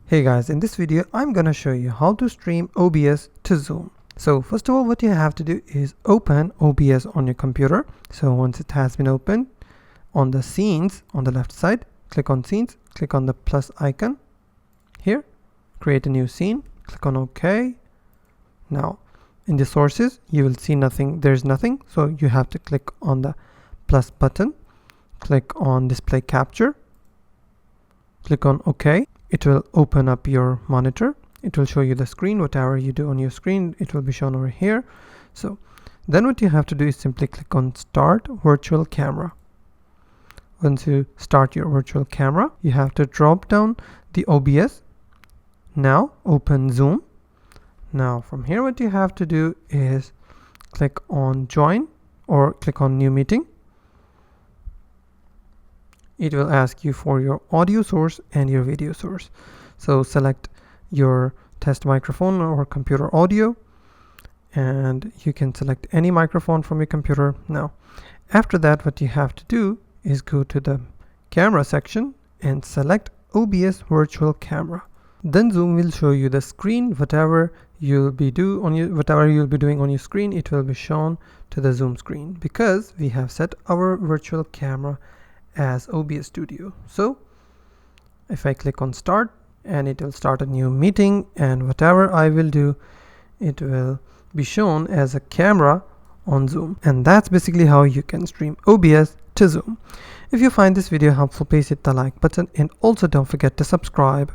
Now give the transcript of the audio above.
Hey guys, in this video I'm gonna show you how to stream OBS to Zoom. So first of all, what you have to do is open OBS on your computer. So once it has been opened, on the scenes on the left side, click on scenes, click on the plus icon here, create a new scene, click on OK. Now in the sources you will see nothing, there's nothing, so you have to click on the plus button, click on display capture, click on OK. It will open up your monitor. It will show you the screen. Whatever you do on your screen, it will be shown over here. So then what you have to do is simply click on start virtual camera. Once you start your virtual camera, you have to drop down the OBS. Now open Zoom. Now from here what you have to do is click on join or click on new meeting. It will ask you for your audio source and your video source. So select your test microphone or computer audio, and you can select any microphone from your computer. Now, after that, what you have to do is go to the camera section and select OBS virtual camera. Then Zoom will show you the screen. Whatever you'll be doing on your screen, it will be shown to the Zoom screen because we have set our virtual camera as OBS Studio. So if I click on start, and it will start a new meeting, and whatever I will do, it will be shown as a camera on Zoom. And that's basically how you can stream OBS to Zoom. If you find this video helpful, please hit the like button and also don't forget to subscribe.